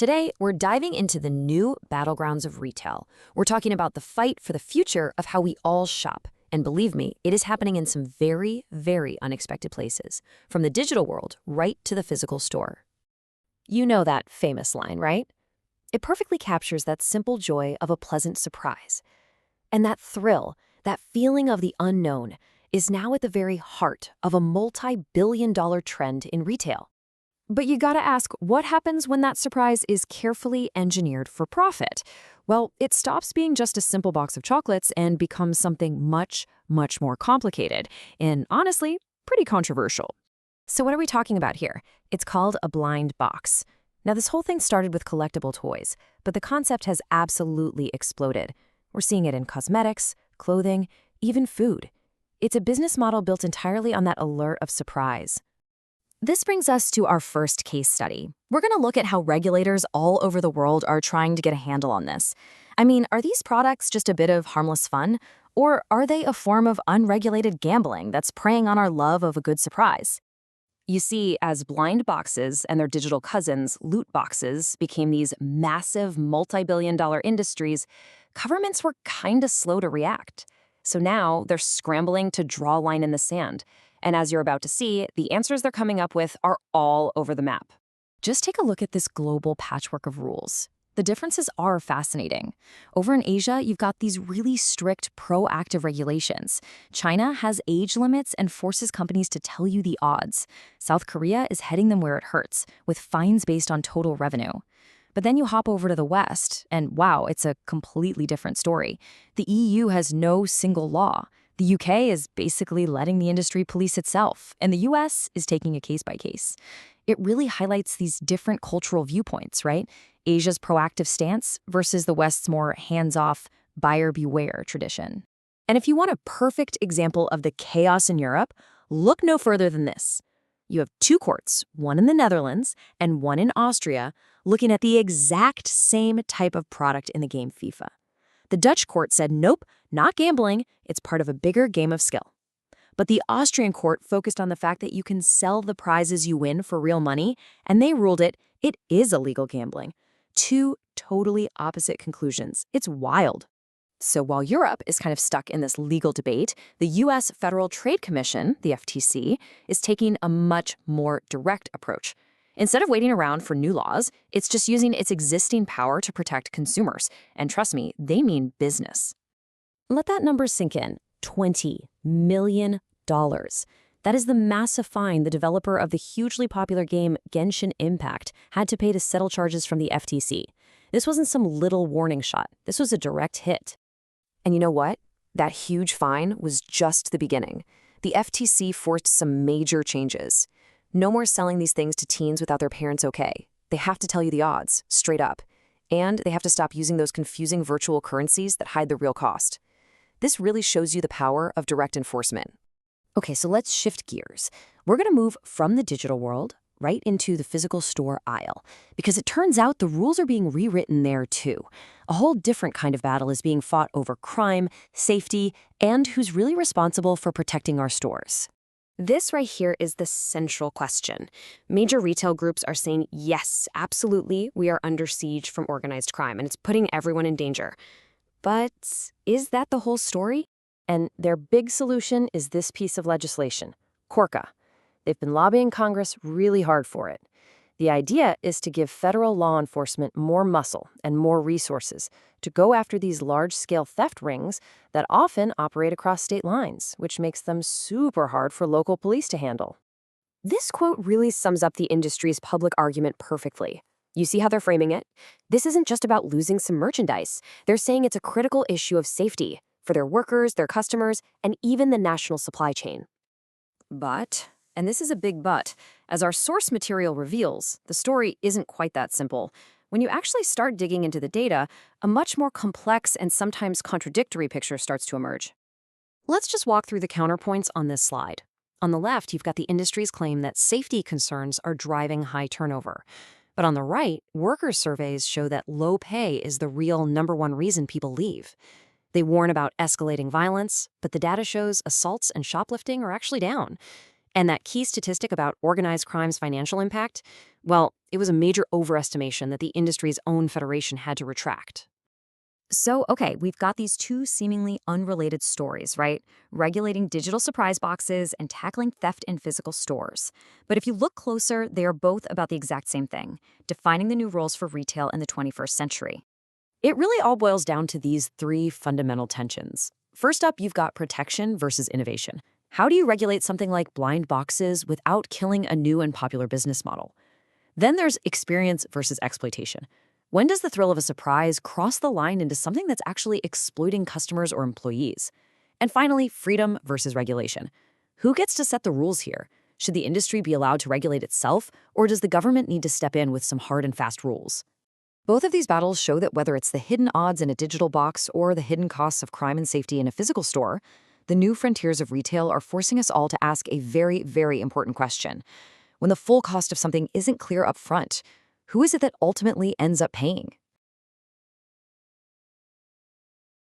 Today, we're diving into the new battlegrounds of retail. We're talking about the fight for the future of how we all shop. And believe me, it is happening in some very, very unexpected places, from the digital world right to the physical store. You know that famous line, right? It perfectly captures that simple joy of a pleasant surprise. And that thrill, that feeling of the unknown, is now at the very heart of a multi-billion-dollar trend in retail. But you gotta ask, what happens when that surprise is carefully engineered for profit? Well, it stops being just a simple box of chocolates and becomes something much, much more complicated and, honestly, pretty controversial. So what are we talking about here? It's called a blind box. Now, this whole thing started with collectible toys, but the concept has absolutely exploded. We're seeing it in cosmetics, clothing, even food. It's a business model built entirely on that allure of surprise. This brings us to our first case study. We're going to look at how regulators all over the world are trying to get a handle on this. I mean, are these products just a bit of harmless fun? Or are they a form of unregulated gambling that's preying on our love of a good surprise? You see, as blind boxes and their digital cousins, loot boxes, became these massive multi-billion-dollar industries, governments were kinda slow to react. So now they're scrambling to draw a line in the sand. And as you're about to see, the answers they're coming up with are all over the map. Just take a look at this global patchwork of rules. The differences are fascinating. Over in Asia, you've got these really strict, proactive regulations. China has age limits and forces companies to tell you the odds. South Korea is heading them where it hurts, with fines based on total revenue. But then you hop over to the West, and wow, it's a completely different story. The EU has no single law. The UK is basically letting the industry police itself, and the US is taking a case by case. It really highlights these different cultural viewpoints, right? Asia's proactive stance versus the West's more hands-off, buyer beware tradition. And if you want a perfect example of the chaos in Europe, look no further than this. You have two courts, one in the Netherlands and one in Austria, looking at the exact same type of product in the game FIFA. The Dutch court said, nope, not gambling, it's part of a bigger game of skill. But the Austrian court focused on the fact that you can sell the prizes you win for real money, and they ruled it is illegal gambling. Two totally opposite conclusions. It's wild. So while Europe is kind of stuck in this legal debate, the US Federal Trade Commission, the FTC, is taking a much more direct approach. Instead of waiting around for new laws, it's just using its existing power to protect consumers. And trust me, they mean business. Let that number sink in. $20 million. That is the massive fine the developer of the hugely popular game Genshin Impact had to pay to settle charges from the FTC. This wasn't some little warning shot. This was a direct hit. And you know what? That huge fine was just the beginning. The FTC forced some major changes. No more selling these things to teens without their parents' okay. They have to tell you the odds, straight up. And they have to stop using those confusing virtual currencies that hide the real cost. This really shows you the power of direct enforcement. Okay, so let's shift gears. We're going to move from the digital world right into the physical store aisle, because it turns out the rules are being rewritten there too. A whole different kind of battle is being fought over crime, safety, and who's really responsible for protecting our stores. This right here is the central question. Major retail groups are saying, yes, absolutely, we are under siege from organized crime, and it's putting everyone in danger. But is that the whole story? And their big solution is this piece of legislation, CORCA. They've been lobbying Congress really hard for it. The idea is to give federal law enforcement more muscle and more resources to go after these large-scale theft rings that often operate across state lines, which makes them super hard for local police to handle. This quote really sums up the industry's public argument perfectly. You see how they're framing it? This isn't just about losing some merchandise. They're saying it's a critical issue of safety for their workers, their customers, and even the national supply chain. But, and this is a big but, as our source material reveals, the story isn't quite that simple. When you actually start digging into the data, a much more complex and sometimes contradictory picture starts to emerge. Let's just walk through the counterpoints on this slide. On the left, you've got the industry's claim that safety concerns are driving high turnover. But on the right, workers' surveys show that low pay is the real #1 reason people leave. They warn about escalating violence, but the data shows assaults and shoplifting are actually down. And that key statistic about organized crime's financial impact, well, it was a major overestimation that the industry's own federation had to retract. So, okay, we've got these two seemingly unrelated stories, right? Regulating digital surprise boxes and tackling theft in physical stores. But if you look closer, they are both about the exact same thing, defining the new roles for retail in the 21st century. It really all boils down to these three fundamental tensions. First up, you've got protection versus innovation. How do you regulate something like blind boxes without killing a new and popular business model? Then there's experience versus exploitation. When does the thrill of a surprise cross the line into something that's actually exploiting customers or employees? And finally, freedom versus regulation. Who gets to set the rules here? Should the industry be allowed to regulate itself, or does the government need to step in with some hard and fast rules? Both of these battles show that whether it's the hidden odds in a digital box or the hidden costs of crime and safety in a physical store, the new frontiers of retail are forcing us all to ask a very, very important question. When the full cost of something isn't clear up front, who is it that ultimately ends up paying?